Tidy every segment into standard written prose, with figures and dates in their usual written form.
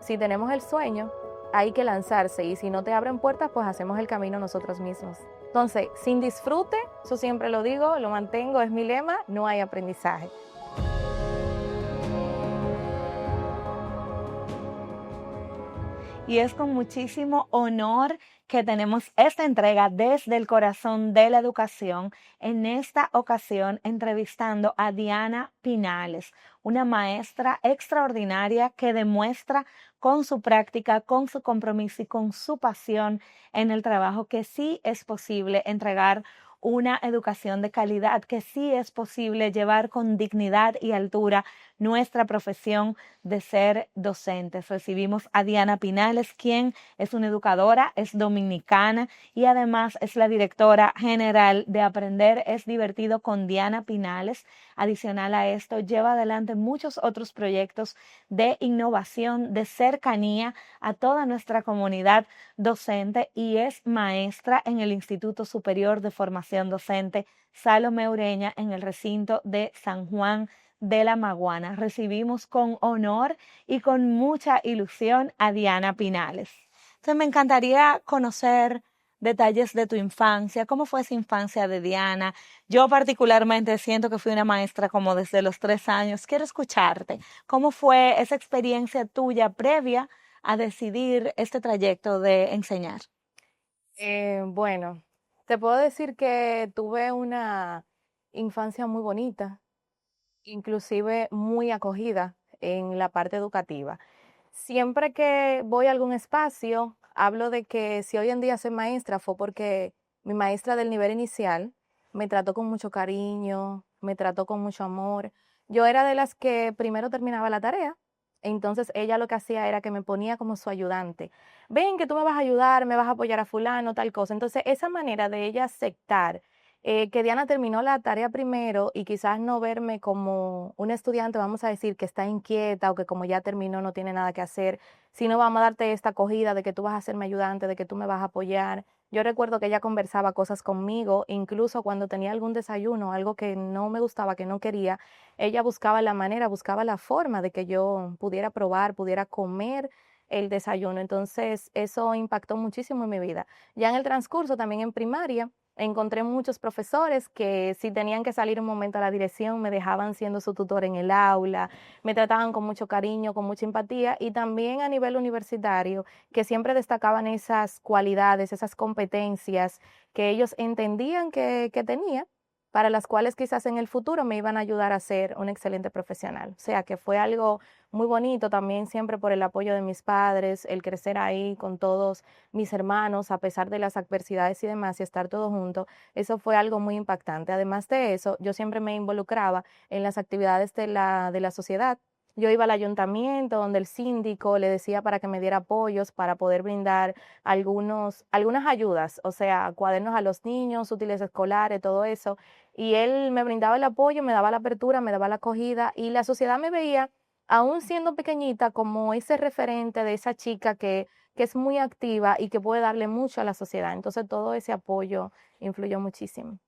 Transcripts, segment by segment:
si tenemos el sueño, hay que lanzarse y si no te abren puertas, pues hacemos el camino nosotros mismos. Entonces, sin disfrute, eso siempre lo digo, lo mantengo, es mi lema, no hay aprendizaje. Y es con muchísimo honor que tenemos esta entrega desde el corazón de la educación, en esta ocasión entrevistando a Diana Pinales, una maestra extraordinaria que demuestra con su práctica, con su compromiso y con su pasión en el trabajo que sí es posible entregar una educación de calidad, que sí es posible llevar con dignidad y altura nuestra profesión de ser docentes. Recibimos a Diana Pinales, quien es una educadora, es dominicana y además es la directora general de Aprender es Divertido con Diana Pinales. Adicional a esto, lleva adelante muchos otros proyectos de innovación, de cercanía a toda nuestra comunidad docente y es maestra en el Instituto Superior de Formación Docente Salomé Ureña en el recinto de San Juan de la Maguana. Recibimos con honor y con mucha ilusión a Diana Pinales. Entonces me encantaría conocer detalles de tu infancia, cómo fue esa infancia de Diana. Yo particularmente siento que fui una maestra como desde los 3 años. Quiero escucharte. ¿Cómo fue esa experiencia tuya previa a decidir este trayecto de enseñar? Bueno, te puedo decir que tuve una infancia muy bonita, inclusive muy acogida en la parte educativa. Siempre que voy a algún espacio, hablo de que si hoy en día soy maestra fue porque mi maestra del nivel inicial me trató con mucho cariño, me trató con mucho amor. Yo era de las que primero terminaba la tarea, entonces ella lo que hacía era que me ponía como su ayudante. Ven que tú me vas a ayudar, me vas a apoyar a fulano, tal cosa. Entonces esa manera de ella aceptar que Diana terminó la tarea primero y quizás no verme como una estudiante, vamos a decir, que está inquieta o que como ya terminó no tiene nada que hacer, sino vamos a darte esta acogida de que tú vas a ser mi ayudante, de que tú me vas a apoyar. Yo recuerdo que ella conversaba cosas conmigo, incluso cuando tenía algún desayuno, algo que no me gustaba, que no quería, ella buscaba la manera, buscaba la forma de que yo pudiera probar, pudiera comer el desayuno. Entonces, eso impactó muchísimo en mi vida. Ya en el transcurso, también en primaria, encontré muchos profesores que si tenían que salir un momento a la dirección, me dejaban siendo su tutor en el aula, me trataban con mucho cariño, con mucha empatía y también a nivel universitario, que siempre destacaban esas cualidades, esas competencias que ellos entendían que tenía, para las cuales quizás en el futuro me iban a ayudar a ser un excelente profesional. O sea que fue algo muy bonito también siempre por el apoyo de mis padres, el crecer ahí con todos mis hermanos, a pesar de las adversidades y demás, y estar todos juntos, eso fue algo muy impactante. Además de eso, yo siempre me involucraba en las actividades de la sociedad. Yo iba al ayuntamiento donde el síndico le decía para que me diera apoyos para poder brindar algunas ayudas, o sea, cuadernos a los niños, útiles escolares, todo eso. Y él me brindaba el apoyo, me daba la apertura, me daba la acogida y la sociedad me veía, aún siendo pequeñita, como ese referente de esa chica que es muy activa y que puede darle mucho a la sociedad. Entonces todo ese apoyo influyó muchísimo.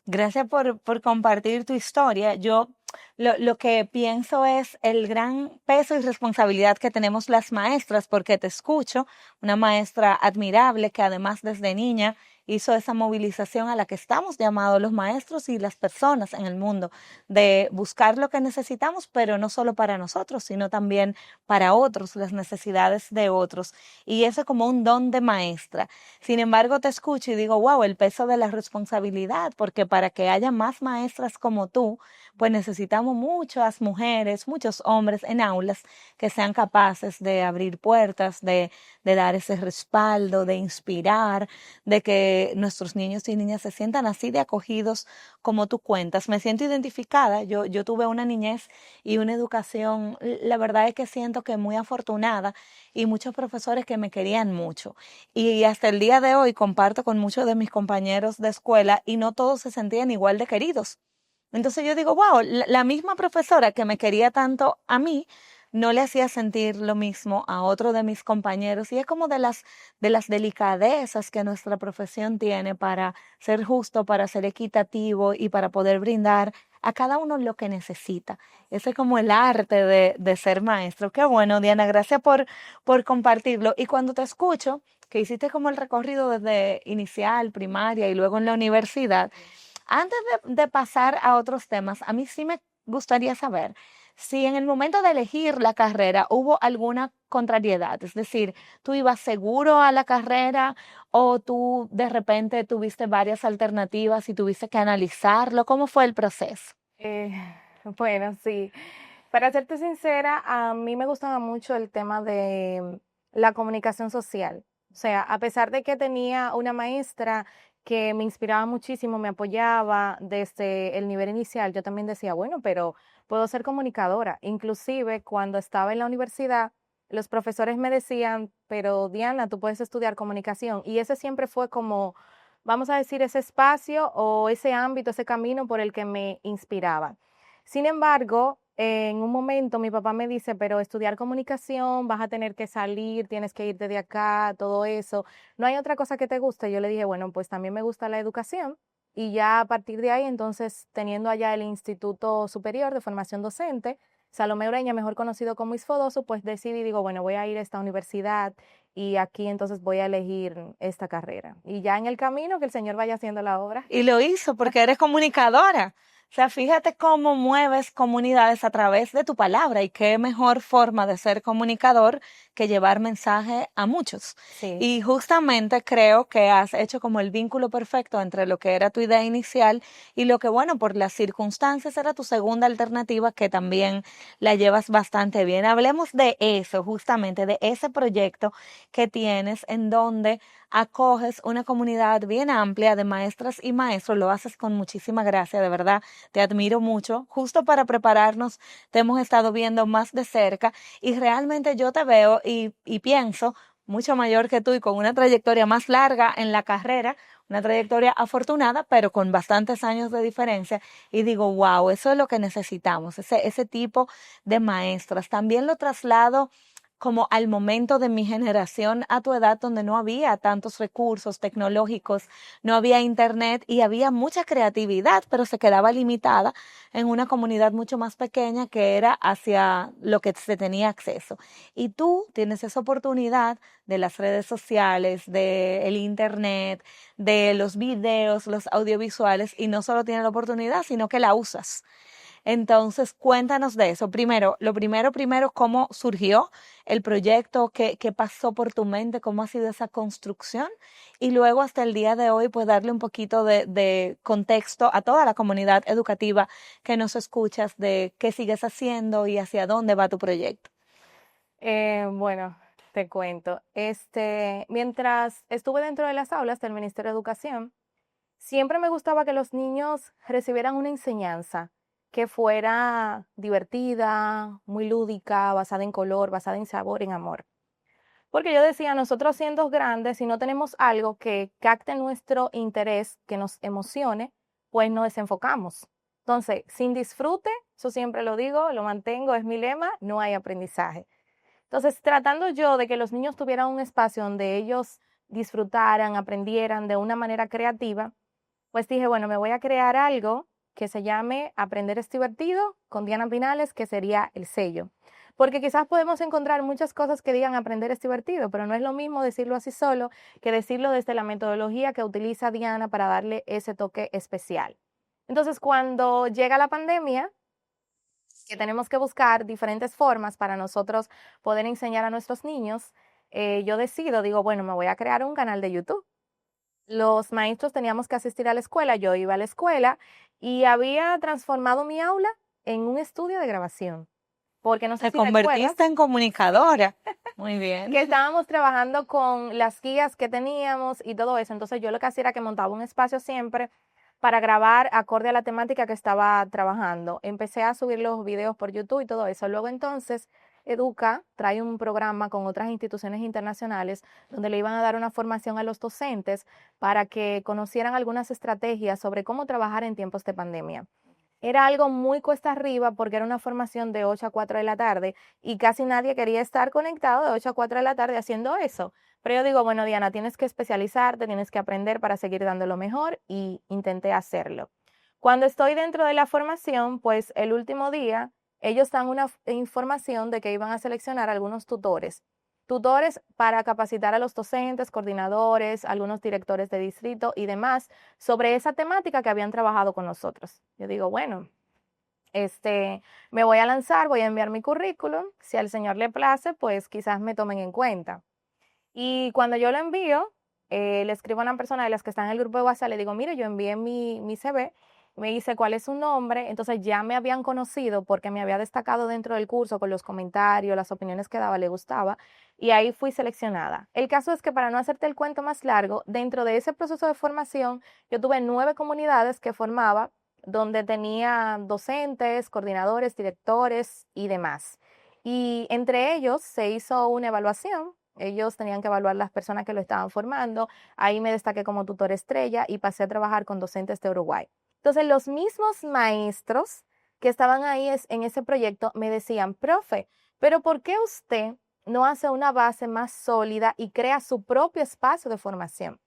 Gracias por compartir tu historia. Yo lo que pienso es el gran peso y responsabilidad que tenemos las maestras, porque te escucho, una maestra admirable que además desde niña hizo esa movilización a la que estamos llamados los maestros y las personas en el mundo, de buscar lo que necesitamos, pero no solo para nosotros, sino también para otros, las necesidades de otros. Y eso como un don de maestra. Sin embargo, te escucho y digo, wow, el peso de la responsabilidad, porque para que haya más maestras como tú, pues necesitamos muchas mujeres, muchos hombres en aulas que sean capaces de abrir puertas, de dar ese respaldo, de inspirar, de que nuestros niños y niñas se sientan así de acogidos como tú cuentas. Me siento identificada, yo tuve una niñez y una educación, la verdad es que siento que muy afortunada y muchos profesores que me querían mucho. Y hasta el día de hoy comparto con muchos de mis compañeros de escuela y no todos se sentían igual de queridos. Entonces yo digo, wow, la misma profesora que me quería tanto a mí, no le hacía sentir lo mismo a otro de mis compañeros. Y es como de las delicadezas que nuestra profesión tiene para ser justo, para ser equitativo y para poder brindar a cada uno lo que necesita. Ese es como el arte de ser maestro. Qué bueno, Diana, gracias por compartirlo. Y cuando te escucho, que hiciste como el recorrido desde inicial, primaria y luego en la universidad, antes de pasar a otros temas, a mí sí me gustaría saber si en el momento de elegir la carrera hubo alguna contrariedad, es decir, tú ibas seguro a la carrera o tú de repente tuviste varias alternativas y tuviste que analizarlo. ¿Cómo fue el proceso? Eh, bueno, sí. Para serte sincera, a mí me gustaba mucho el tema de la comunicación social. O sea, a pesar de que tenía una maestra que me inspiraba muchísimo, me apoyaba desde el nivel inicial, yo también decía, bueno, pero puedo ser comunicadora. Inclusive cuando estaba en la universidad, los profesores me decían, pero Diana, tú puedes estudiar comunicación. Y ese siempre fue como, vamos a decir, ese espacio o ese ámbito, ese camino por el que me inspiraba. Sin embargo, en un momento mi papá me dice, pero estudiar comunicación, vas a tener que salir, tienes que irte de acá, todo eso. ¿No hay otra cosa que te guste? Yo le dije, bueno, pues también me gusta la educación. Y ya a partir de ahí, entonces, teniendo allá el Instituto Superior de Formación Docente, Salomé Ureña, mejor conocido como ISFODOSO, pues decidí, digo, bueno, voy a ir a esta universidad y aquí entonces voy a elegir esta carrera. Y ya en el camino que el Señor vaya haciendo la obra. Y lo hizo porque eres comunicadora. O sea, fíjate cómo mueves comunidades a través de tu palabra y qué mejor forma de ser comunicador que llevar mensaje a muchos. Sí. Y justamente creo que has hecho como el vínculo perfecto entre lo que era tu idea inicial y lo que, bueno, por las circunstancias era tu segunda alternativa que también la llevas bastante bien. Hablemos de eso, justamente, de ese proyecto que tienes en donde acoges una comunidad bien amplia de maestras y maestros, lo haces con muchísima gracia, de verdad, te admiro mucho. Justo para prepararnos, te hemos estado viendo más de cerca y realmente yo te veo y pienso mucho mayor que tú y con una trayectoria más larga en la carrera, una trayectoria afortunada, pero con bastantes años de diferencia. Y digo, wow, eso es lo que necesitamos, ese tipo de maestras. También lo traslado como al momento de mi generación a tu edad donde no había tantos recursos tecnológicos, no había internet y había mucha creatividad, pero se quedaba limitada en una comunidad mucho más pequeña que era hacia lo que se tenía acceso. Y tú tienes esa oportunidad de las redes sociales, del internet, de los videos, los audiovisuales y no solo tienes la oportunidad, sino que la usas. Entonces, cuéntanos de eso. Primero, primero, ¿cómo surgió el proyecto? ¿Qué pasó por tu mente? ¿Cómo ha sido esa construcción? Y luego, hasta el día de hoy, pues darle un poquito de contexto a toda la comunidad educativa que nos escuchas de qué sigues haciendo y hacia dónde va tu proyecto. Bueno, te cuento. Mientras estuve dentro de las aulas del Ministerio de Educación, siempre me gustaba que los niños recibieran una enseñanza que fuera divertida, muy lúdica, basada en color, basada en sabor, en amor. Porque yo decía, nosotros siendo grandes, si no tenemos algo que capte nuestro interés, que nos emocione, pues nos desenfocamos. Entonces, sin disfrute, eso siempre lo digo, lo mantengo, es mi lema, no hay aprendizaje. Entonces, tratando yo de que los niños tuvieran un espacio donde ellos disfrutaran, aprendieran de una manera creativa, pues dije, bueno, me voy a crear algo que se llame Aprender es divertido con Diana Pinales, que sería el sello. Porque quizás podemos encontrar muchas cosas que digan aprender es divertido, pero no es lo mismo decirlo así solo que decirlo desde la metodología que utiliza Diana para darle ese toque especial. Entonces, cuando llega la pandemia, que tenemos que buscar diferentes formas para nosotros poder enseñar a nuestros niños, yo decido, digo, bueno, me voy a crear un canal de YouTube. Los maestros teníamos que asistir a la escuela, yo iba a la escuela y había transformado mi aula en un estudio de grabación, porque no sé Te si recuerdas, convertiste en comunicadora. Muy que bien. estábamos trabajando con las guías que teníamos y todo eso. Entonces yo lo que hacía era que montaba un espacio siempre para grabar acorde a la temática que estaba trabajando. Empecé a subir los videos por YouTube y todo eso. Luego entonces Educa trae un programa con otras instituciones internacionales donde le iban a dar una formación a los docentes para que conocieran algunas estrategias sobre cómo trabajar en tiempos de pandemia. era algo muy cuesta arriba porque era una formación de 8 a 4 de la tarde y casi nadie quería estar conectado de 8 a 4 de la tarde haciendo eso. Pero yo digo, bueno, Diana, tienes que especializarte, tienes que aprender para seguir dando lo mejor y intenté hacerlo. Cuando estoy dentro de la formación, pues el último día, ellos dan una información de que iban a seleccionar algunos tutores. Tutores para capacitar a los docentes, coordinadores, algunos directores de distrito y demás sobre esa temática que habían trabajado con nosotros. Yo digo, bueno, me voy a lanzar, voy a enviar mi currículum, si al señor le place, pues quizás me tomen en cuenta. Y cuando yo lo envío, le escribo a una persona de las que están en el grupo de WhatsApp, le digo, mire, yo envié mi CV, me dice cuál es su nombre, entonces ya me habían conocido porque me había destacado dentro del curso con los comentarios, las opiniones que daba, le gustaba, y ahí fui seleccionada. El caso es que para no hacerte el cuento más largo, dentro de ese proceso de formación, yo tuve 9 comunidades que formaba, donde tenía docentes, coordinadores, directores y demás. Y entre ellos se hizo una evaluación. Ellos tenían que evaluar las personas que lo estaban formando. Ahí me destaqué como tutor estrella y pasé a trabajar con docentes de Uruguay. Entonces, los mismos maestros que estaban ahí en ese proyecto me decían, profe, pero ¿por qué usted no hace una base más sólida y crea su propio espacio de formación?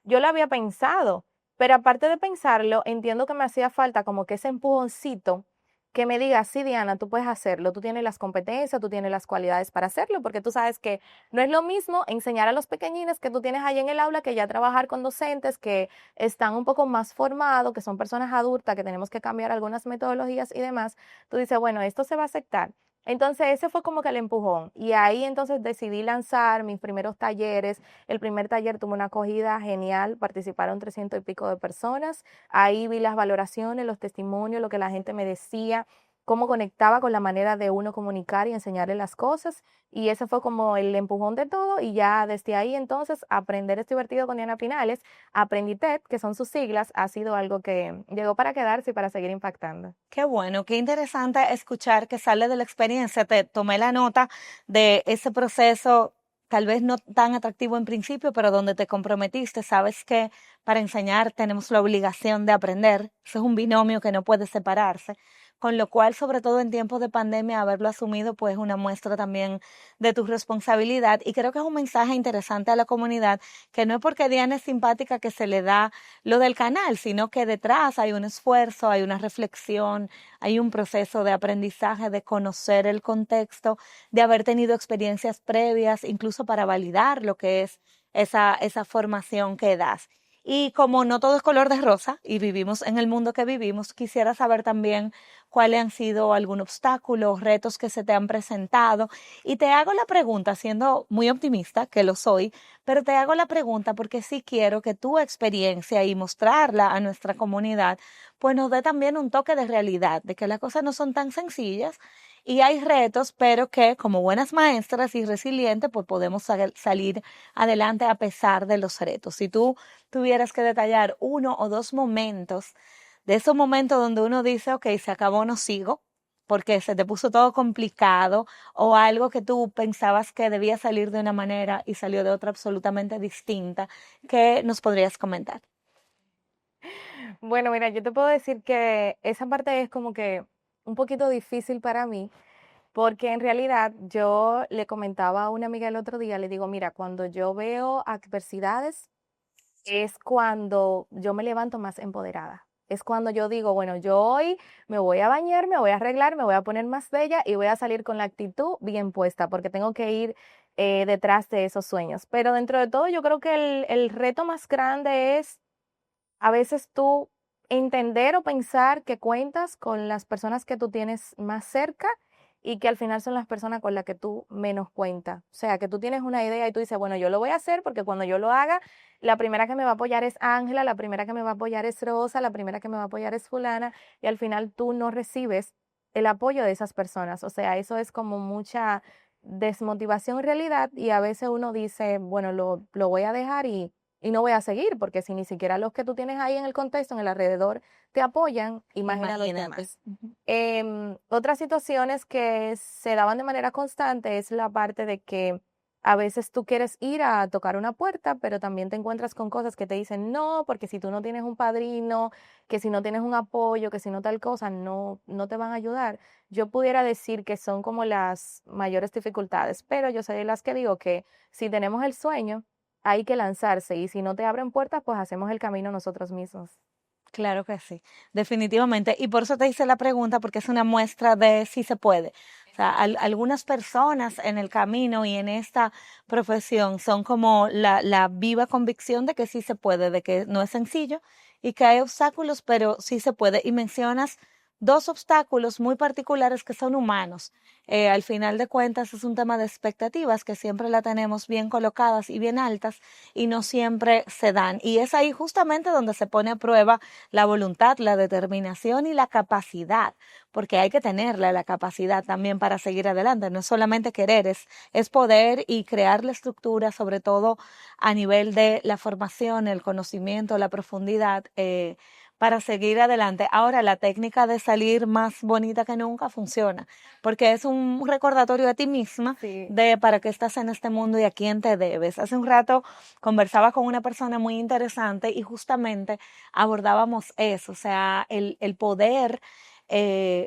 Yo lo había pensado, pero aparte de pensarlo, entiendo que me hacía falta como que ese empujoncito que me diga, sí, Diana, tú puedes hacerlo, tú tienes las competencias, tú tienes las cualidades para hacerlo, porque tú sabes que no es lo mismo enseñar a los pequeñines que tú tienes ahí en el aula que ya trabajar con docentes que están un poco más formados, que son personas adultas, que tenemos que cambiar algunas metodologías y demás. Tú dices, bueno, esto se va a aceptar. Entonces ese fue como que el empujón y ahí entonces decidí lanzar mis primeros talleres. El primer taller tuvo una acogida genial, participaron 300 y pico de personas. Ahí vi las valoraciones, los testimonios, lo que la gente me decía, cómo conectaba con la manera de uno comunicar y enseñarle las cosas. Y ese fue como el empujón de todo. Y ya desde ahí entonces aprender es divertido con Diana Pinales, aprendí TED, que son sus siglas, ha sido algo que llegó para quedarse y para seguir impactando. Qué bueno, qué interesante escuchar que sale de la experiencia. Te tomé la nota de ese proceso, tal vez no tan atractivo en principio, pero donde te comprometiste. Sabes que para enseñar tenemos la obligación de aprender. Eso es un binomio que no puede separarse. Con lo cual, sobre todo en tiempos de pandemia, haberlo asumido, pues una muestra también de tu responsabilidad. Y creo que es un mensaje interesante a la comunidad, que no es porque Diana es simpática que se le da lo del canal, sino que detrás hay un esfuerzo, hay una reflexión, hay un proceso de aprendizaje, de conocer el contexto, de haber tenido experiencias previas, incluso para validar lo que es esa formación que das. Y como no todo es color de rosa y vivimos en el mundo que vivimos, quisiera saber también cuáles han sido algún obstáculo, retos que se te han presentado. Y te hago la pregunta, siendo muy optimista, que lo soy, pero te hago la pregunta porque sí quiero que tu experiencia y mostrarla a nuestra comunidad, pues nos dé también un toque de realidad, de que las cosas no son tan sencillas y hay retos, pero que como buenas maestras y resilientes, pues podemos salir adelante a pesar de los retos. Si tú tuvieras que detallar uno o dos momentos, de esos momentos donde uno dice, ok, se acabó, no sigo, porque se te puso todo complicado, o algo que tú pensabas que debía salir de una manera y salió de otra absolutamente distinta, ¿qué nos podrías comentar? Bueno, mira, yo te puedo decir que esa parte es como que un poquito difícil para mí, porque en realidad yo le comentaba a una amiga el otro día, le digo, mira, cuando yo veo adversidades, es cuando yo me levanto más empoderada. Es cuando yo digo, bueno, yo hoy me voy a bañar, me voy a arreglar, me voy a poner más bella y voy a salir con la actitud bien puesta, porque tengo que ir detrás de esos sueños. Pero dentro de todo, yo creo que el reto más grande es a veces tú entender o pensar que cuentas con las personas que tú tienes más cerca y que al final son las personas con las que tú menos cuentas. O sea, que tú tienes una idea y tú dices, bueno, yo lo voy a hacer porque cuando yo lo haga, la primera que me va a apoyar es Ángela, la primera que me va a apoyar es Rosa, la primera que me va a apoyar es fulana y al final tú no recibes el apoyo de esas personas. O sea, eso es como mucha desmotivación en realidad y a veces uno dice, bueno, lo voy a dejar y no voy a seguir, porque si ni siquiera los que tú tienes ahí en el contexto, en el alrededor, te apoyan, imagina los Imagínate. demás. Otras situaciones que se daban de manera constante es la parte de que A veces tú quieres ir a tocar una puerta, pero también te encuentras con cosas que te dicen no, porque si tú no tienes un padrino, que si no tienes un apoyo, que si no tal cosa, no te van a ayudar. Yo pudiera decir que son como las mayores dificultades, pero yo soy de las que digo que si tenemos el sueño, hay que lanzarse y si no te abren puertas, pues hacemos el camino nosotros mismos. Claro que sí, definitivamente. Y por eso te hice la pregunta, porque es una muestra de si se puede. O sea, algunas personas en el camino y en esta profesión son como la viva convicción de que sí se puede, de que no es sencillo y que hay obstáculos, pero sí se puede. Y mencionas dos obstáculos muy particulares que son humanos. Al final de cuentas es un tema de expectativas que siempre la tenemos bien colocadas y bien altas y no siempre se dan. Y es ahí justamente donde se pone a prueba la voluntad, la determinación y la capacidad, porque hay que tenerla, la capacidad también para seguir adelante. No es solamente querer, es poder y crear la estructura, sobre todo a nivel de la formación, el conocimiento, la profundidad. Para seguir adelante. Ahora, la técnica de salir más bonita que nunca funciona, porque es un recordatorio a ti misma Sí. de para qué estás en este mundo y a quién te debes. Hace un rato conversaba con una persona muy interesante y justamente abordábamos eso, o sea, el poder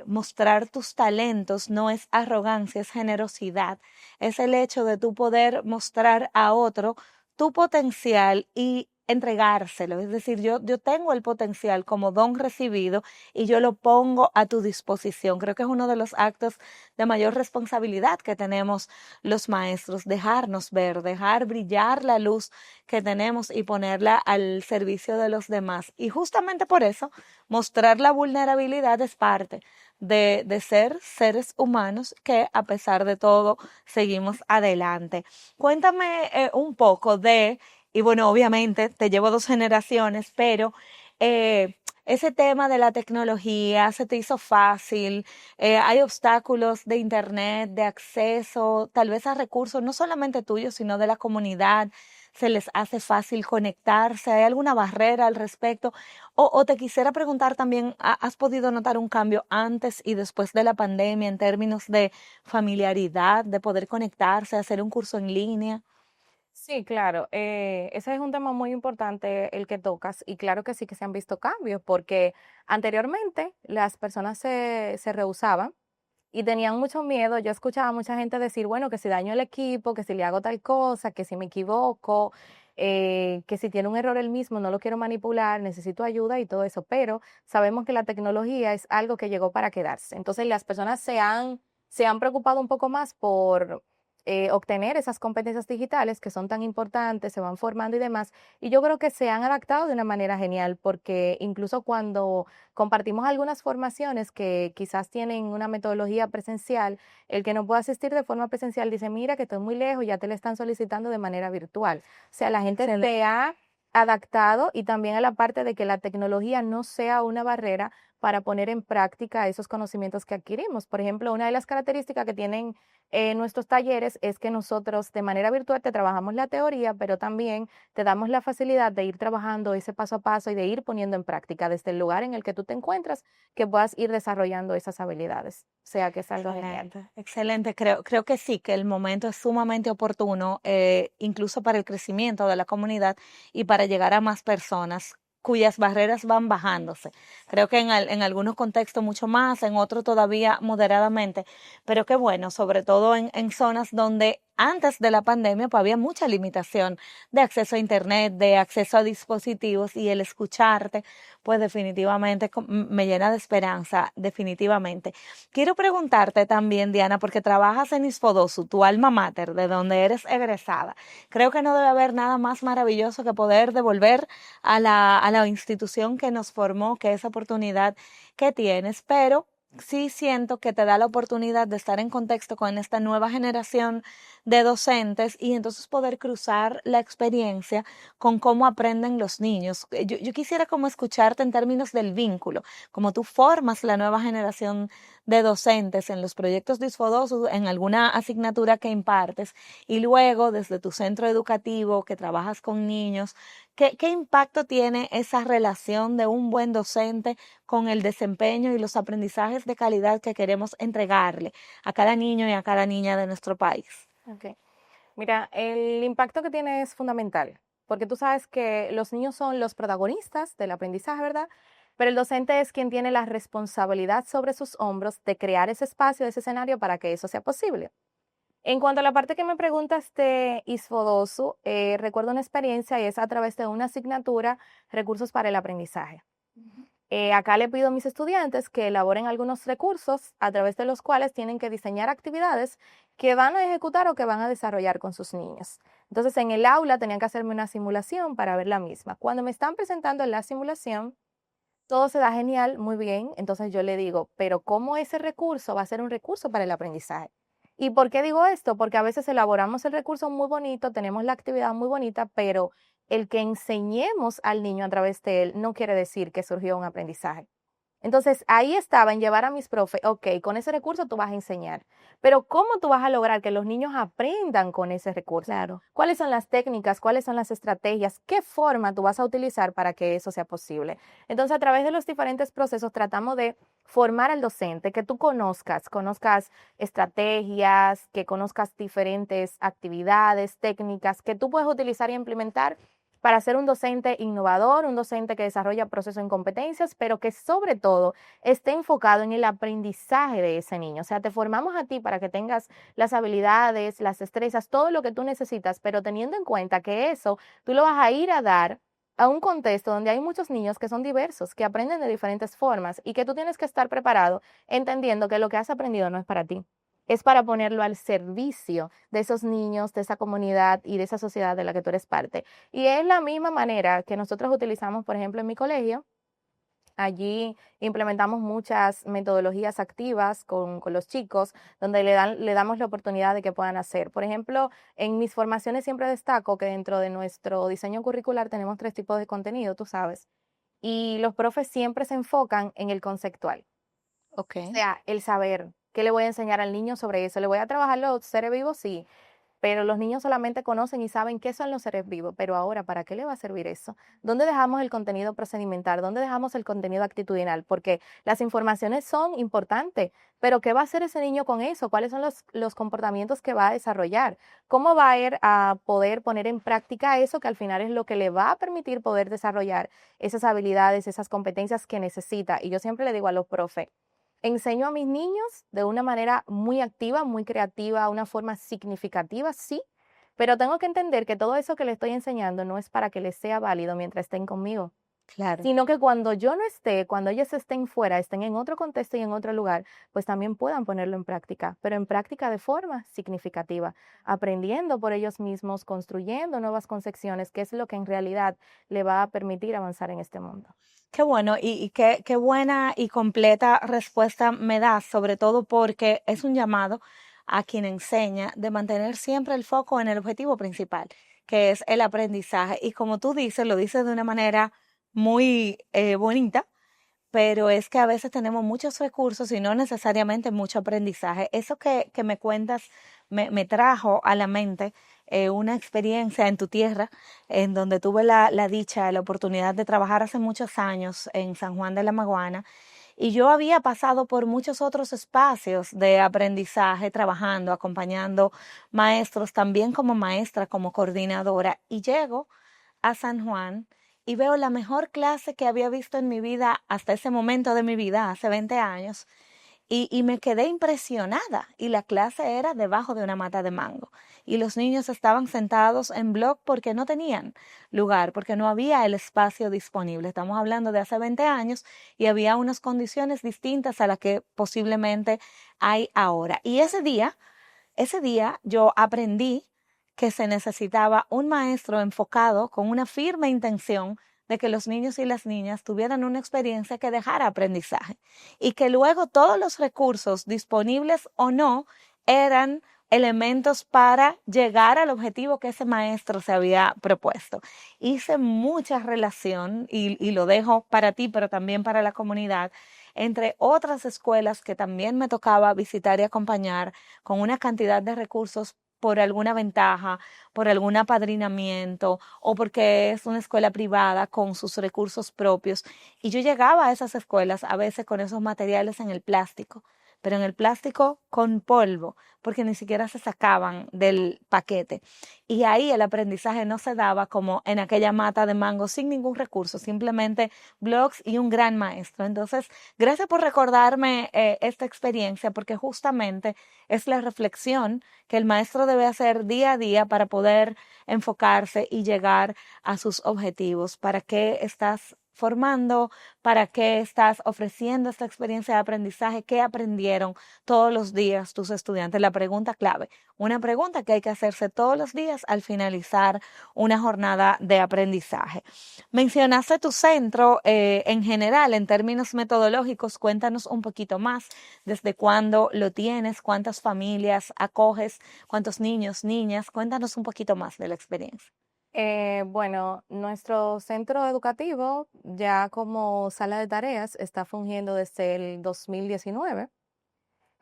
mostrar tus talentos no es arrogancia, es generosidad, es el hecho de tu poder mostrar a otro tu potencial y entregárselo, es decir, yo tengo el potencial como don recibido y yo lo pongo a tu disposición. Creo que es uno de los actos de mayor responsabilidad que tenemos los maestros, dejarnos ver, dejar brillar la luz que tenemos y ponerla al servicio de los demás. Y justamente por eso, mostrar la vulnerabilidad es parte de ser seres humanos que a pesar de todo seguimos adelante. Cuéntame un poco de, y bueno, obviamente te llevo dos generaciones, pero ese tema de la tecnología se te hizo fácil, hay obstáculos de internet, de acceso, tal vez a recursos, no solamente tuyos, sino de la comunidad, se les hace fácil conectarse, ¿hay alguna barrera al respecto? O te quisiera preguntar también, ¿has podido notar un cambio antes y después de la pandemia en términos de familiaridad, de poder conectarse, hacer un curso en línea? Sí, claro, ese es un tema muy importante el que tocas y claro que sí que se han visto cambios porque anteriormente las personas se rehusaban y tenían mucho miedo. Yo escuchaba a mucha gente decir, bueno, que si daño el equipo, que si le hago tal cosa, que si me equivoco, que si tiene un error él mismo, no lo quiero manipular, necesito ayuda y todo eso, pero sabemos que la tecnología es algo que llegó para quedarse. Entonces las personas se han preocupado un poco más por obtener esas competencias digitales que son tan importantes, se van formando y demás. Y yo creo que se han adaptado de una manera genial porque incluso cuando compartimos algunas formaciones que quizás tienen una metodología presencial, el que no puede asistir de forma presencial dice, mira que estoy muy lejos, ya te le están solicitando de manera virtual. O sea, la gente Excelente. se ha adaptado y también a la parte de que la tecnología no sea una barrera para poner en práctica esos conocimientos que adquirimos. Por ejemplo, una de las características que tienen nuestros talleres es que nosotros de manera virtual te trabajamos la teoría, pero también te damos la facilidad de ir trabajando ese paso a paso y de ir poniendo en práctica desde el lugar en el que tú te encuentras, que puedas ir desarrollando esas habilidades. O sea que es algo genial. Excelente, excelente. Creo que sí, que el momento es sumamente oportuno, incluso para el crecimiento de la comunidad y para llegar a más personas cuyas barreras van bajándose. Creo que en algunos contextos mucho más, en otros todavía moderadamente, pero qué bueno, sobre todo en zonas donde antes de la pandemia pues había mucha limitación de acceso a internet, de acceso a dispositivos y el escucharte, pues definitivamente me llena de esperanza, definitivamente. Quiero preguntarte también, Diana, porque trabajas en Isfodosu, tu alma mater, de donde eres egresada. Creo que no debe haber nada más maravilloso que poder devolver a la institución que nos formó, que esa oportunidad que tienes, pero sí siento que te da la oportunidad de estar en contexto con esta nueva generación de docentes y entonces poder cruzar la experiencia con cómo aprenden los niños. Yo quisiera como escucharte en términos del vínculo, como tú formas la nueva generación de docentes en los proyectos de Isfodosu, en alguna asignatura que impartes y luego desde tu centro educativo que trabajas con niños, ¿qué impacto tiene esa relación de un buen docente con el desempeño y los aprendizajes de calidad que queremos entregarle a cada niño y a cada niña de nuestro país? Ok. Mira, el impacto que tiene es fundamental, porque tú sabes que los niños son los protagonistas del aprendizaje, ¿verdad? Pero el docente es quien tiene la responsabilidad sobre sus hombros de crear ese espacio, ese escenario para que eso sea posible. En cuanto a la parte que me preguntas de Isfodosu, recuerdo una experiencia y es a través de una asignatura, recursos para el aprendizaje. Acá le pido a mis estudiantes que elaboren algunos recursos a través de los cuales tienen que diseñar actividades que van a ejecutar o que van a desarrollar con sus niños. Entonces, en el aula tenían que hacerme una simulación para ver la misma. Cuando me están presentando la simulación, todo se da genial, muy bien. Entonces yo le digo, pero ¿cómo ese recurso va a ser un recurso para el aprendizaje? ¿Y por qué digo esto? Porque a veces elaboramos el recurso muy bonito, tenemos la actividad muy bonita, pero el que enseñemos al niño a través de él no quiere decir que surgió un aprendizaje. Entonces, ahí estaba en llevar a mis profes, ok, con ese recurso tú vas a enseñar, pero ¿cómo tú vas a lograr que los niños aprendan con ese recurso? Claro. ¿Cuáles son las técnicas? ¿Cuáles son las estrategias? ¿Qué forma tú vas a utilizar para que eso sea posible? Entonces, a través de los diferentes procesos tratamos de formar al docente, que tú conozcas estrategias, que conozcas diferentes actividades, técnicas que tú puedes utilizar y implementar para ser un docente innovador, un docente que desarrolla procesos en competencias, pero que sobre todo esté enfocado en el aprendizaje de ese niño. O sea, te formamos a ti para que tengas las habilidades, las destrezas, todo lo que tú necesitas, pero teniendo en cuenta que eso tú lo vas a ir a dar a un contexto donde hay muchos niños que son diversos, que aprenden de diferentes formas y que tú tienes que estar preparado entendiendo que lo que has aprendido no es para ti, es para ponerlo al servicio de esos niños, de esa comunidad y de esa sociedad de la que tú eres parte. Y es la misma manera que nosotros utilizamos, por ejemplo, en mi colegio. Allí implementamos muchas metodologías activas con los chicos, donde le damos la oportunidad de que puedan hacer. Por ejemplo, en mis formaciones siempre destaco que dentro de nuestro diseño curricular tenemos tres tipos de contenido, tú sabes, y los profes siempre se enfocan en el conceptual. Ok. O sea, el saber qué le voy a enseñar al niño sobre eso. ¿Le voy a trabajar los seres vivos? Sí, pero los niños solamente conocen y saben qué son los seres vivos. Pero ahora, ¿para qué le va a servir eso? ¿Dónde dejamos el contenido procedimental? ¿Dónde dejamos el contenido actitudinal? Porque las informaciones son importantes, pero ¿qué va a hacer ese niño con eso? ¿Cuáles son los comportamientos que va a desarrollar? ¿Cómo va a ir a poder poner en práctica eso que al final es lo que le va a permitir poder desarrollar esas habilidades, esas competencias que necesita? Y yo siempre le digo a los profes, enseño a mis niños de una manera muy activa, muy creativa, una forma significativa, sí, pero tengo que entender que todo eso que les estoy enseñando no es para que les sea válido mientras estén conmigo, Claro. sino que cuando yo no esté, cuando ellos estén fuera, estén en otro contexto y en otro lugar, pues también puedan ponerlo en práctica, pero en práctica de forma significativa, aprendiendo por ellos mismos, construyendo nuevas concepciones, que es lo que en realidad le va a permitir avanzar en este mundo. Qué bueno y qué buena y completa respuesta me das, sobre todo porque es un llamado a quien enseña de mantener siempre el foco en el objetivo principal, que es el aprendizaje. Y como tú dices, lo dices de una manera muy bonita, pero es que a veces tenemos muchos recursos y no necesariamente mucho aprendizaje. Eso que me cuentas me trajo a la mente una experiencia en tu tierra, en donde tuve la dicha, la oportunidad de trabajar hace muchos años en San Juan de la Maguana. Y yo había pasado por muchos otros espacios de aprendizaje, trabajando, acompañando maestros, también como maestra, como coordinadora. Y llego a San Juan y veo la mejor clase que había visto en mi vida hasta ese momento de mi vida, hace 20 años, y me quedé impresionada. Y la clase era debajo de una mata de mango. Y los niños estaban sentados en bloc porque no tenían lugar, porque no había el espacio disponible. Estamos hablando de hace 20 años y había unas condiciones distintas a las que posiblemente hay ahora. Y ese día yo aprendí que se necesitaba un maestro enfocado con una firme intención de que los niños y las niñas tuvieran una experiencia que dejara aprendizaje y que luego todos los recursos disponibles o no eran elementos para llegar al objetivo que ese maestro se había propuesto. Hice mucha relación y lo dejo para ti, pero también para la comunidad, entre otras escuelas que también me tocaba visitar y acompañar con una cantidad de recursos por alguna ventaja, por algún apadrinamiento o porque es una escuela privada con sus recursos propios. Y yo llegaba a esas escuelas a veces con esos materiales en el plástico, pero en el plástico con polvo, porque ni siquiera se sacaban del paquete. Y ahí el aprendizaje no se daba como en aquella mata de mango sin ningún recurso, simplemente blogs y un gran maestro. Entonces, gracias por recordarme esta experiencia, porque justamente es la reflexión que el maestro debe hacer día a día para poder enfocarse y llegar a sus objetivos. ¿Para qué estás formando? ¿Para qué estás ofreciendo esta experiencia de aprendizaje? ¿Qué aprendieron todos los días tus estudiantes? La pregunta clave, una pregunta que hay que hacerse todos los días al finalizar una jornada de aprendizaje. Mencionaste tu centro en general, en términos metodológicos, cuéntanos un poquito más, desde cuándo lo tienes, cuántas familias acoges, cuántos niños, niñas, cuéntanos un poquito más de la experiencia. Bueno, nuestro centro educativo ya como sala de tareas está fungiendo desde el 2019.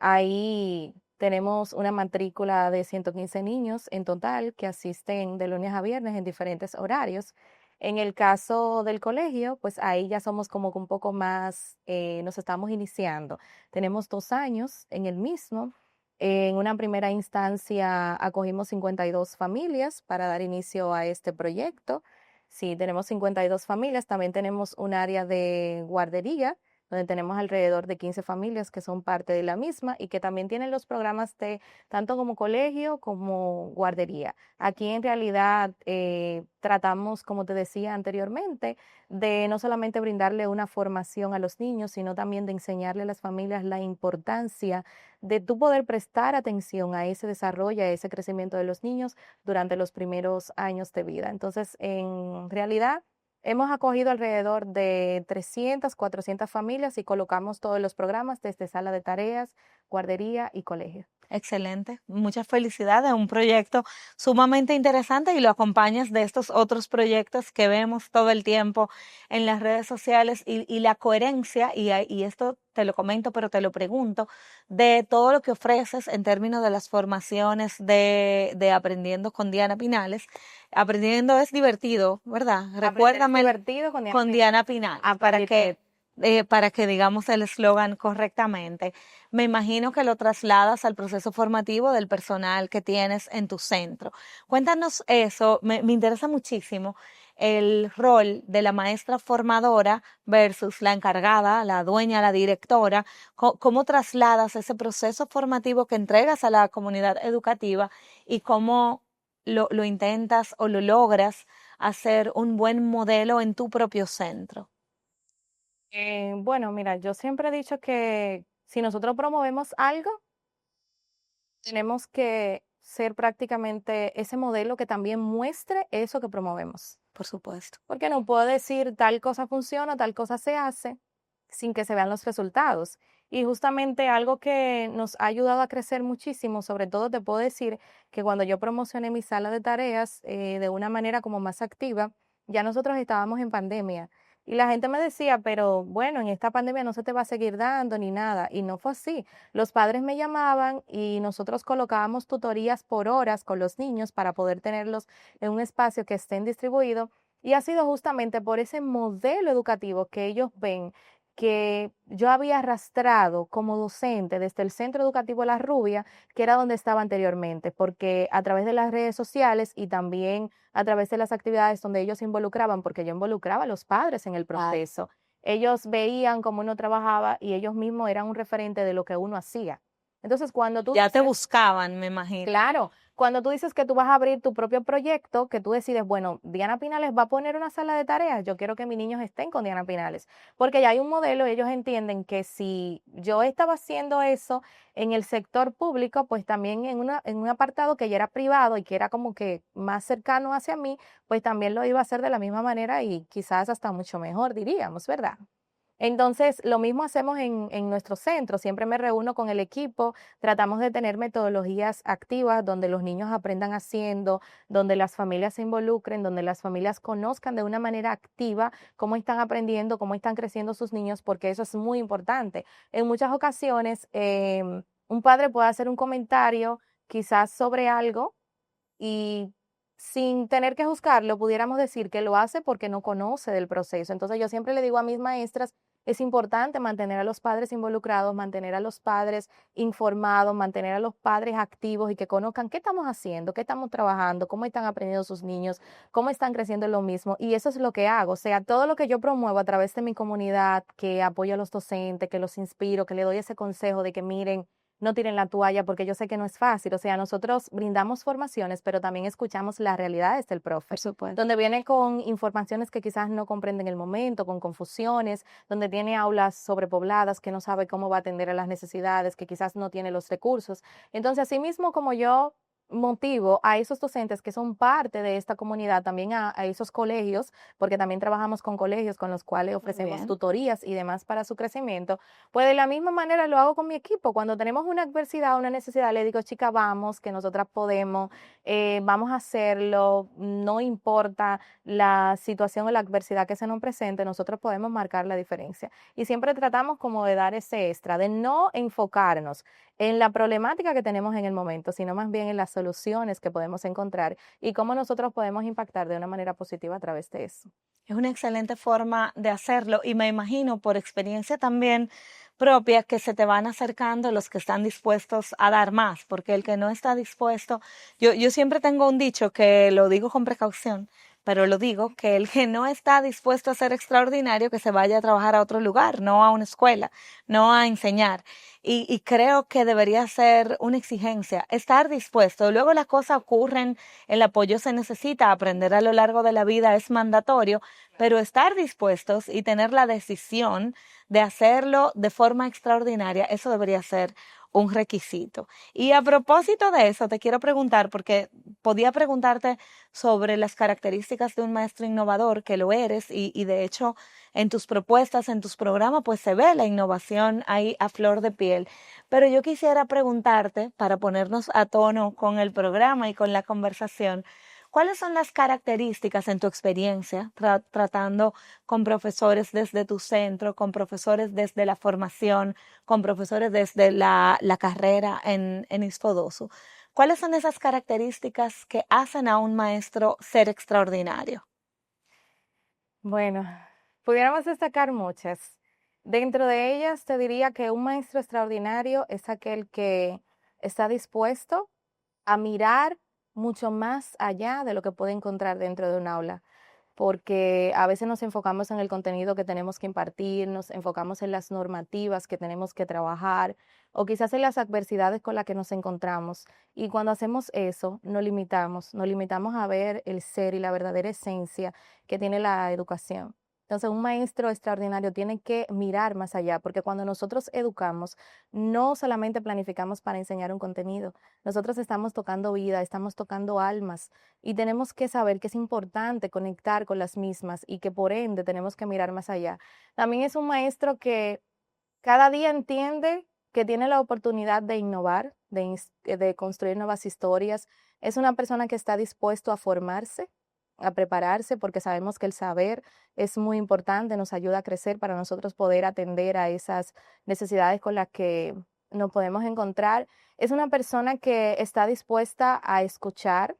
Ahí tenemos una matrícula de 115 niños en total que asisten de lunes a viernes en diferentes horarios. En el caso del colegio, pues ahí ya somos como que un poco más, nos estamos iniciando. Tenemos 2 años en el mismo. En una primera instancia acogimos 52 familias para dar inicio a este proyecto. Sí, tenemos 52 familias. También tenemos un área de guardería donde tenemos alrededor de 15 familias que son parte de la misma y que también tienen los programas de tanto como colegio como guardería. Aquí en realidad tratamos, como te decía anteriormente, de no solamente brindarle una formación a los niños, sino también de enseñarle a las familias la importancia de tú poder prestar atención a ese desarrollo, a ese crecimiento de los niños durante los primeros años de vida. Entonces, en realidad, hemos acogido alrededor de 300, 400 familias y colocamos todos los programas desde sala de tareas, guardería y colegio. Excelente, muchas felicidades, un proyecto sumamente interesante y lo acompañas de estos otros proyectos que vemos todo el tiempo en las redes sociales y la coherencia, y esto te lo comento, pero te lo pregunto, de todo lo que ofreces en términos de las formaciones de Aprendiendo con Diana Pinales. Aprendiendo es divertido, ¿verdad? Aprender es Recuérdame divertido con con Diana Pinales para que digamos el eslogan correctamente. Me imagino que lo trasladas al proceso formativo del personal que tienes en tu centro. Cuéntanos eso, me interesa muchísimo el rol de la maestra formadora versus la encargada, la dueña, la directora. ¿Cómo trasladas ese proceso formativo que entregas a la comunidad educativa y cómo lo intentas o lo logras hacer un buen modelo en tu propio centro? Bueno, mira, yo siempre he dicho que si nosotros promovemos algo, tenemos que ser prácticamente ese modelo que también muestre eso que promovemos. Por supuesto. Porque no puedo decir tal cosa funciona, tal cosa se hace sin que se vean los resultados. Y justamente algo que nos ha ayudado a crecer muchísimo, sobre todo te puedo decir que cuando yo promocioné mi sala de tareas de una manera como más activa, ya nosotros estábamos en pandemia. Y la gente me decía, pero bueno, en esta pandemia no se te va a seguir dando ni nada. Y no fue así. Los padres me llamaban y nosotros colocábamos tutorías por horas con los niños para poder tenerlos en un espacio que estén distribuidos. Y ha sido justamente por ese modelo educativo que ellos ven que yo había arrastrado como docente desde el Centro Educativo La Rubia, que era donde estaba anteriormente, porque a través de las redes sociales y también a través de las actividades donde ellos se involucraban, porque yo involucraba a los padres en el Claro. proceso, ellos veían cómo uno trabajaba y ellos mismos eran un referente de lo que uno hacía. Entonces, cuando tú Ya te dices, buscaban, me imagino. claro, cuando tú dices que tú vas a abrir tu propio proyecto, que tú decides, bueno, Diana Pinales va a poner una sala de tareas, yo quiero que mis niños estén con Diana Pinales, porque ya hay un modelo, ellos entienden que si yo estaba haciendo eso en el sector público, pues también en un apartado que ya era privado y que era como que más cercano hacia mí, pues también lo iba a hacer de la misma manera y quizás hasta mucho mejor, diríamos, ¿verdad? Entonces, lo mismo hacemos en nuestro centro. Siempre me reúno con el equipo, tratamos de tener metodologías activas donde los niños aprendan haciendo, donde las familias se involucren, donde las familias conozcan de una manera activa cómo están aprendiendo, cómo están creciendo sus niños, porque eso es muy importante. En muchas ocasiones, un padre puede hacer un comentario quizás sobre algo y sin tener que juzgarlo, pudiéramos decir que lo hace porque no conoce del proceso. Entonces yo siempre le digo a mis maestras, es importante mantener a los padres involucrados, mantener a los padres informados, mantener a los padres activos y que conozcan qué estamos haciendo, qué estamos trabajando, cómo están aprendiendo sus niños, cómo están creciendo en lo mismo. Y eso es lo que hago. O sea, todo lo que yo promuevo a través de mi comunidad, que apoyo a los docentes, que los inspiro, que le doy ese consejo de que miren, no tiren la toalla porque yo sé que no es fácil. O sea, nosotros brindamos formaciones, pero también escuchamos las realidades del Por profe, supuesto. donde viene con informaciones que quizás no comprende en el momento, con confusiones, donde tiene aulas sobrepobladas, que no sabe cómo va a atender a las necesidades, que quizás no tiene los recursos. Entonces, así mismo como yo motivo a esos docentes que son parte de esta comunidad, también a esos colegios, porque también trabajamos con colegios con los cuales Muy ofrecemos bien. tutorías y demás para su crecimiento, pues de la misma manera lo hago con mi equipo. Cuando tenemos una adversidad, una necesidad, le digo, chica, vamos, que nosotras podemos, vamos a hacerlo, no importa la situación o la adversidad que se nos presente, nosotros podemos marcar la diferencia. Y siempre tratamos como de dar ese extra, de no enfocarnos en la problemática que tenemos en el momento, sino más bien en las soluciones que podemos encontrar y cómo nosotros podemos impactar de una manera positiva a través de eso. Es una excelente forma de hacerlo y me imagino por experiencia también propia que se te van acercando los que están dispuestos a dar más, porque el que no está dispuesto, yo siempre tengo un dicho que lo digo con precaución, pero lo digo, que el que no está dispuesto a ser extraordinario, que se vaya a trabajar a otro lugar, no a una escuela, no a enseñar. Y creo que debería ser una exigencia, estar dispuesto. Luego las cosas ocurren, el apoyo se necesita, aprender a lo largo de la vida es mandatorio, pero estar dispuestos y tener la decisión de hacerlo de forma extraordinaria, eso debería ser un requisito. Y a propósito de eso, te quiero preguntar, porque podía preguntarte sobre las características de un maestro innovador, que lo eres, y de hecho en tus propuestas, en tus programas, pues se ve la innovación ahí a flor de piel. Pero yo quisiera preguntarte, para ponernos a tono con el programa y con la conversación, ¿cuáles son las características en tu experiencia tratando con profesores desde tu centro, con profesores desde la formación, con profesores desde la carrera en Isfodosu? ¿Cuáles son esas características que hacen a un maestro ser extraordinario? Bueno, pudiéramos destacar muchas. Dentro de ellas, te diría que un maestro extraordinario es aquel que está dispuesto a mirar mucho más allá de lo que puede encontrar dentro de un aula, porque a veces nos enfocamos en el contenido que tenemos que impartir, nos enfocamos en las normativas que tenemos que trabajar o quizás en las adversidades con las que nos encontramos. Y cuando hacemos eso, nos limitamos a ver el ser y la verdadera esencia que tiene la educación. Entonces, un maestro extraordinario tiene que mirar más allá, porque cuando nosotros educamos, no solamente planificamos para enseñar un contenido, nosotros estamos tocando vida, estamos tocando almas y tenemos que saber que es importante conectar con las mismas y que por ende tenemos que mirar más allá. También es un maestro que cada día entiende que tiene la oportunidad de innovar, de construir nuevas historias. Es una persona que está dispuesto a formarse, a prepararse, porque sabemos que el saber es muy importante, nos ayuda a crecer para nosotros poder atender a esas necesidades con las que nos podemos encontrar. Es una persona que está dispuesta a escuchar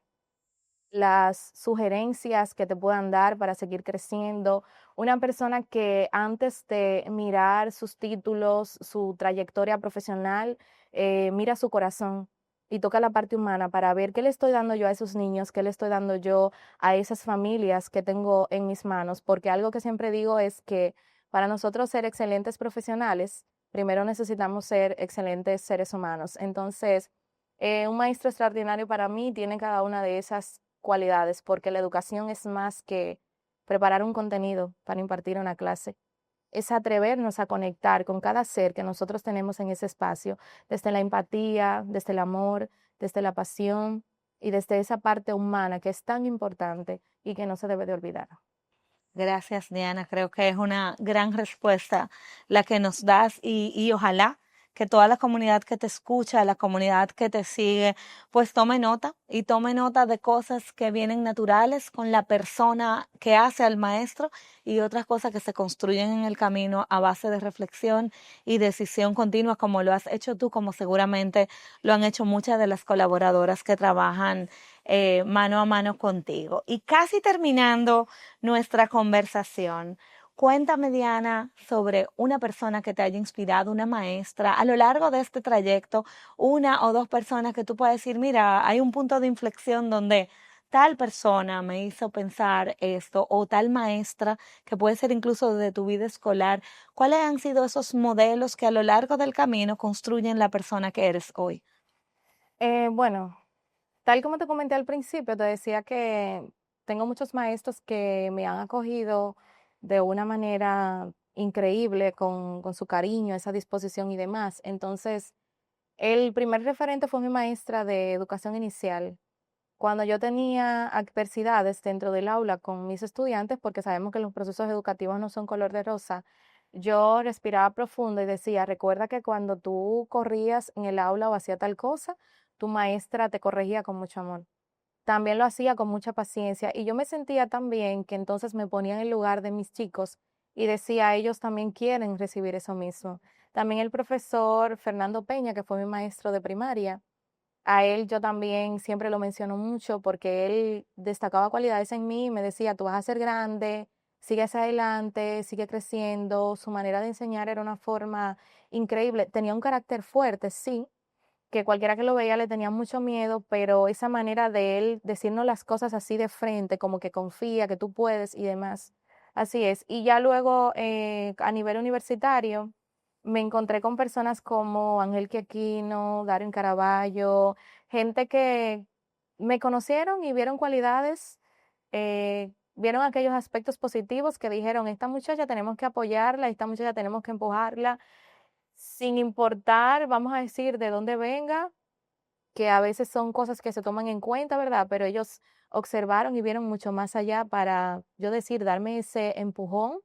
las sugerencias que te puedan dar para seguir creciendo. Una persona que antes de mirar sus títulos, su trayectoria profesional, mira su corazón y toca la parte humana para ver qué le estoy dando yo a esos niños, qué le estoy dando yo a esas familias que tengo en mis manos, porque algo que siempre digo es que para nosotros ser excelentes profesionales, primero necesitamos ser excelentes seres humanos. Entonces, un maestro extraordinario para mí tiene cada una de esas cualidades, porque la educación es más que preparar un contenido para impartir una clase. Es atrevernos a conectar con cada ser que nosotros tenemos en ese espacio, desde la empatía, desde el amor, desde la pasión y desde esa parte humana que es tan importante y que no se debe de olvidar. Gracias, Diana. Creo que es una gran respuesta la que nos das y ojalá que toda la comunidad que te escucha, la comunidad que te sigue, pues tome nota y tome nota de cosas que vienen naturales con la persona que hace al maestro y otras cosas que se construyen en el camino a base de reflexión y decisión continua, como lo has hecho tú, como seguramente lo han hecho muchas de las colaboradoras que trabajan mano a mano contigo. Y casi terminando nuestra conversación, Cuéntame, Diana, sobre una persona que te haya inspirado, una maestra, a lo largo de este trayecto, una o dos personas que tú puedas decir, mira, hay un punto de inflexión donde tal persona me hizo pensar esto, o tal maestra, que puede ser incluso de tu vida escolar. ¿Cuáles han sido esos modelos que a lo largo del camino construyen la persona que eres hoy? Bueno, tal como te comenté al principio, te decía que tengo muchos maestros que me han acogido de una manera increíble, con su cariño, esa disposición y demás. Entonces, el primer referente fue mi maestra de educación inicial. Cuando yo tenía adversidades dentro del aula con mis estudiantes, porque sabemos que los procesos educativos no son color de rosa, yo respiraba profundo y decía, recuerda que cuando tú corrías en el aula o hacía tal cosa, tu maestra te corregía con mucho amor. También lo hacía con mucha paciencia y yo me sentía tan bien que entonces me ponía en el lugar de mis chicos y decía, ellos también quieren recibir eso mismo. También el profesor Fernando Peña, que fue mi maestro de primaria, a él yo también siempre lo menciono mucho porque él destacaba cualidades en mí y me decía, tú vas a ser grande, sigue hacia adelante, sigue creciendo. Su manera de enseñar era una forma increíble. Tenía un carácter fuerte, sí, que cualquiera que lo veía le tenía mucho miedo, pero esa manera de él decirnos las cosas así de frente, como que confía, que tú puedes y demás. Así es. Y ya luego a nivel universitario me encontré con personas como Ángel Aquino, Darío Caraballo, gente que me conocieron y vieron cualidades, vieron aquellos aspectos positivos que dijeron, esta muchacha tenemos que apoyarla, esta muchacha tenemos que empujarla sin importar, vamos a decir, de dónde venga, que a veces son cosas que se toman en cuenta, ¿verdad? Pero ellos observaron y vieron mucho más allá para, yo decir, darme ese empujón,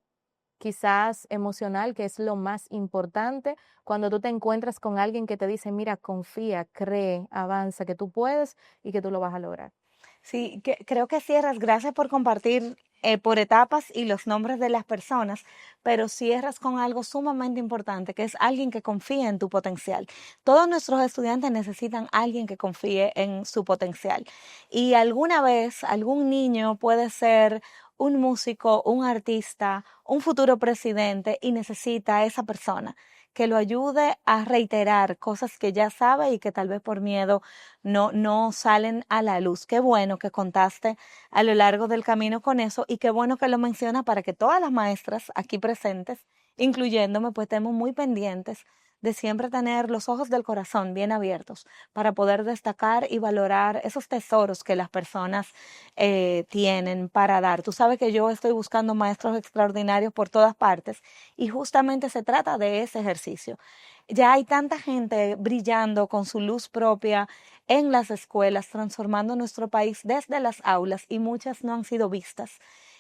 quizás emocional, que es lo más importante, cuando tú te encuentras con alguien que te dice, mira, confía, cree, avanza, que tú puedes y que tú lo vas a lograr. Sí, creo que cierras, gracias por compartir por etapas y los nombres de las personas, pero cierras con algo sumamente importante, que es alguien que confíe en tu potencial. Todos nuestros estudiantes necesitan alguien que confíe en su potencial. Y alguna vez algún niño puede ser un músico, un artista, un futuro presidente y necesita a esa persona que lo ayude a reiterar cosas que ya sabe y que tal vez por miedo no salen a la luz. Qué bueno que contaste a lo largo del camino con eso y qué bueno que lo menciona para que todas las maestras aquí presentes, incluyéndome, pues estemos muy pendientes de siempre tener los ojos del corazón bien abiertos para poder destacar y valorar esos tesoros que las personas tienen para dar. Tú sabes que yo estoy buscando maestros extraordinarios por todas partes y justamente se trata de ese ejercicio. Ya hay tanta gente brillando con su luz propia en las escuelas, transformando nuestro país desde las aulas y muchas no han sido vistas.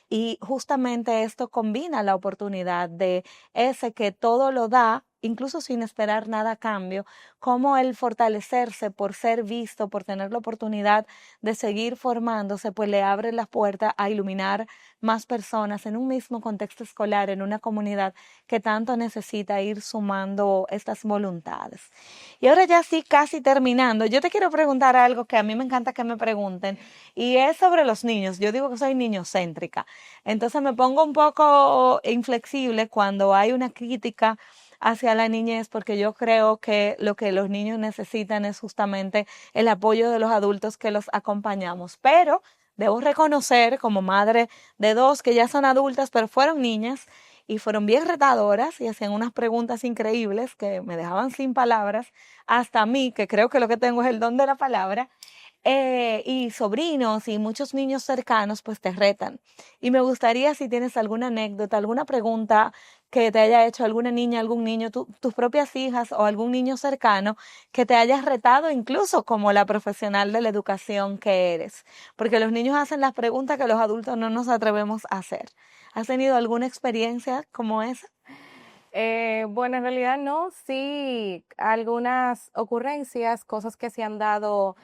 Y justamente esto combina la oportunidad de ese que todo lo da, incluso sin esperar nada a cambio, como el fortalecerse por ser visto, por tener la oportunidad de seguir formándose, pues le abre las puertas a iluminar más personas en un mismo contexto escolar, en una comunidad que tanto necesita ir sumando estas voluntades. Y ahora ya sí, casi terminando, yo te quiero preguntar algo que a mí me encanta que me pregunten, y es sobre los niños. Yo digo que soy niñocéntrica, entonces me pongo un poco inflexible cuando hay una crítica hacia la niñez, porque yo creo que lo que los niños necesitan es justamente el apoyo de los adultos que los acompañamos. Pero debo reconocer, como madre de dos que ya son adultas, pero fueron niñas, y fueron bien retadoras y hacían unas preguntas increíbles que me dejaban sin palabras, hasta a mí, que creo que lo que tengo es el don de la palabra, y sobrinos y muchos niños cercanos, pues te retan. Y me gustaría si tienes alguna anécdota, alguna pregunta que te haya hecho alguna niña, algún niño, tus propias hijas o algún niño cercano que te hayas retado incluso como la profesional de la educación que eres. Porque los niños hacen las preguntas que los adultos no nos atrevemos a hacer. ¿Has tenido alguna experiencia como esa? Bueno, en realidad no, sí, algunas ocurrencias, cosas que se han dado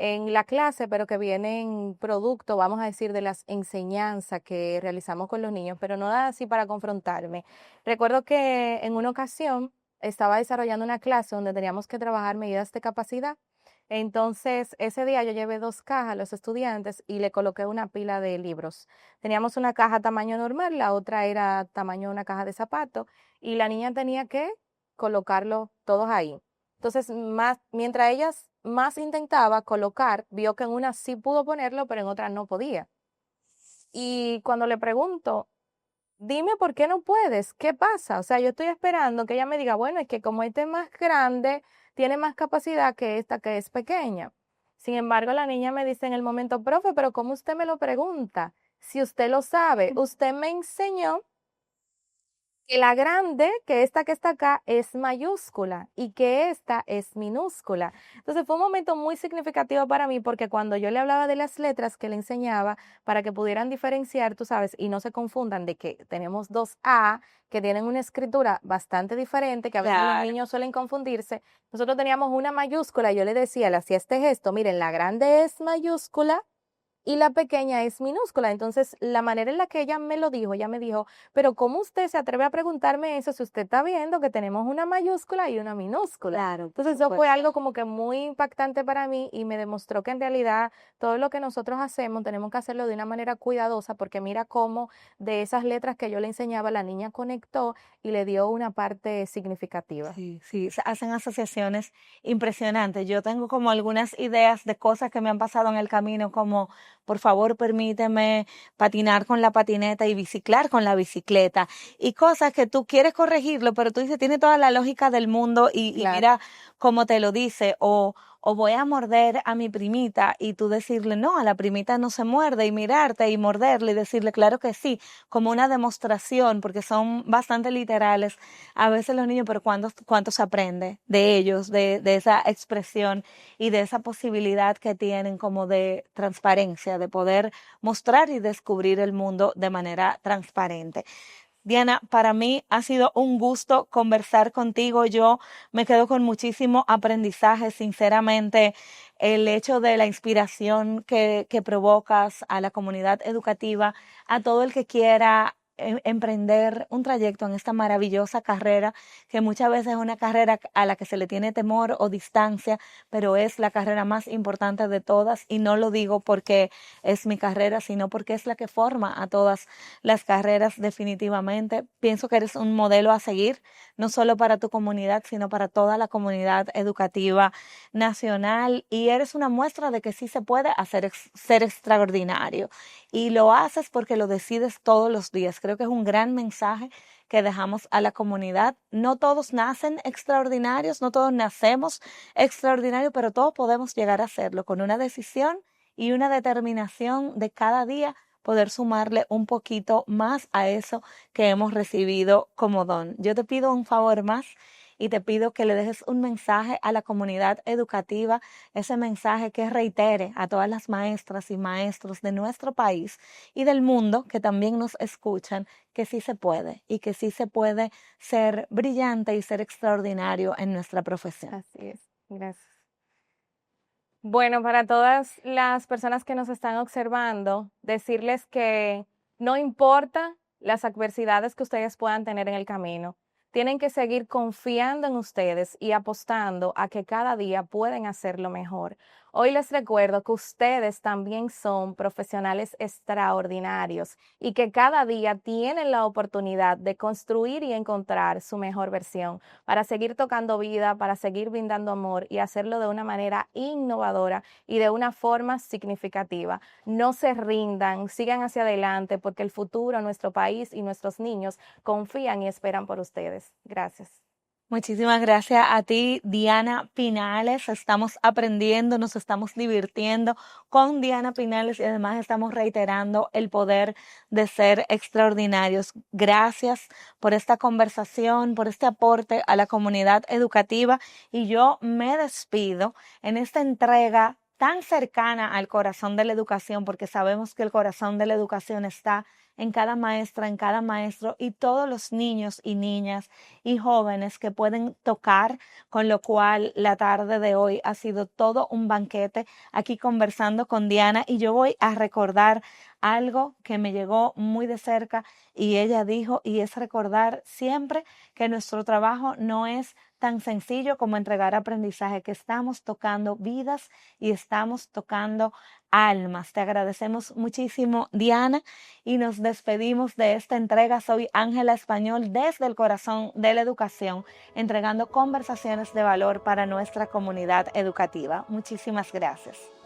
en la clase, pero que vienen producto, vamos a decir, de las enseñanzas que realizamos con los niños, pero no nada así para confrontarme. Recuerdo que en una ocasión estaba desarrollando una clase donde teníamos que trabajar medidas de capacidad Entonces, ese día yo llevé 2 cajas a los estudiantes y le coloqué una pila de libros. Teníamos una caja tamaño normal, la otra era tamaño una caja de zapatos, y la niña tenía que colocarlo todos ahí. Entonces, mientras ellas más intentaba colocar, vio que en una sí pudo ponerlo, pero en otra no podía. Y cuando le pregunto, dime por qué no puedes, ¿qué pasa? O sea, yo estoy esperando que ella me diga, bueno, es que como este es más grande, tiene más capacidad que esta que es pequeña. Sin embargo, la niña me dice en el momento, profe, pero ¿cómo usted me lo pregunta? Si usted lo sabe, usted me enseñó que la grande, que esta que está acá, es mayúscula y que esta es minúscula. Entonces fue un momento muy significativo para mí porque cuando yo le hablaba de las letras que le enseñaba para que pudieran diferenciar, tú sabes, y no se confundan de que tenemos 2A que tienen una escritura bastante diferente, que a veces los Claro. niños suelen confundirse. Nosotros teníamos una mayúscula y yo le decía, le hacía este gesto, miren, la grande es mayúscula y la pequeña es minúscula. Entonces, la manera en la que ella me lo dijo, ella me dijo, pero ¿cómo usted se atreve a preguntarme eso si usted está viendo que tenemos una mayúscula y una minúscula? Claro, por Entonces, eso fue supuesto. algo como que muy impactante para mí y me demostró que en realidad todo lo que nosotros hacemos tenemos que hacerlo de una manera cuidadosa porque mira cómo de esas letras que yo le enseñaba, la niña conectó y le dio una parte significativa. Sí, sí, se hacen asociaciones impresionantes. Yo tengo como algunas ideas de cosas que me han pasado en el camino, como por favor permíteme patinar con la patineta y biciclar con la bicicleta, y cosas que tú quieres corregirlo, pero tú dices, tiene toda la lógica del mundo y Claro. mira cómo te lo dice, o voy a morder a mi primita y tú decirle, no, a la primita no se muerde, y mirarte y morderle y decirle, claro que sí, como una demostración, porque son bastante literales a veces los niños, pero ¿cuánto se aprende de ellos, de esa expresión y de esa posibilidad que tienen como de transparencia, de poder mostrar y descubrir el mundo de manera transparente? Diana, para mí ha sido un gusto conversar contigo. Yo me quedo con muchísimo aprendizaje, sinceramente, el hecho de la inspiración que provocas a la comunidad educativa, a todo el que quiera emprender un trayecto en esta maravillosa carrera, que muchas veces es una carrera a la que se le tiene temor o distancia, pero es la carrera más importante de todas, y no lo digo porque es mi carrera, sino porque es la que forma a todas las carreras definitivamente. Pienso que eres un modelo a seguir, no solo para tu comunidad, sino para toda la comunidad educativa nacional, y eres una muestra de que sí se puede hacer ser extraordinario, y lo haces porque lo decides todos los días. Creo que es un gran mensaje que dejamos a la comunidad. No todos nacen extraordinarios, no todos nacemos extraordinarios, pero todos podemos llegar a hacerlo con una decisión y una determinación de cada día poder sumarle un poquito más a eso que hemos recibido como don. Yo te pido un favor más y te pido que le dejes un mensaje a la comunidad educativa, ese mensaje que reitere a todas las maestras y maestros de nuestro país y del mundo que también nos escuchan, que sí se puede y que sí se puede ser brillante y ser extraordinario en nuestra profesión. Así es. Gracias. Bueno, para todas las personas que nos están observando, decirles que no importa las adversidades que ustedes puedan tener en el camino, tienen que seguir confiando en ustedes y apostando a que cada día pueden hacerlo mejor. Hoy les recuerdo que ustedes también son profesionales extraordinarios y que cada día tienen la oportunidad de construir y encontrar su mejor versión para seguir tocando vida, para seguir brindando amor y hacerlo de una manera innovadora y de una forma significativa. No se rindan, sigan hacia adelante porque el futuro, nuestro país y nuestros niños confían y esperan por ustedes. Gracias. Muchísimas gracias a ti, Diana Pinales. Estamos aprendiendo, nos estamos divirtiendo con Diana Pinales y además estamos reiterando el poder de ser extraordinarios. Gracias por esta conversación, por este aporte a la comunidad educativa, y yo me despido en esta entrega tan cercana al corazón de la educación, porque sabemos que el corazón de la educación está en cada maestra, en cada maestro y todos los niños y niñas y jóvenes que pueden tocar, con lo cual la tarde de hoy ha sido todo un banquete aquí conversando con Diana, y yo voy a recordar algo que me llegó muy de cerca y ella dijo, y es recordar siempre que nuestro trabajo no es tan sencillo como entregar aprendizaje, que estamos tocando vidas y estamos tocando almas. Te agradecemos muchísimo, Diana, y nos despedimos de esta entrega. Soy Ángela Español desde el corazón de la educación, entregando conversaciones de valor para nuestra comunidad educativa. Muchísimas gracias.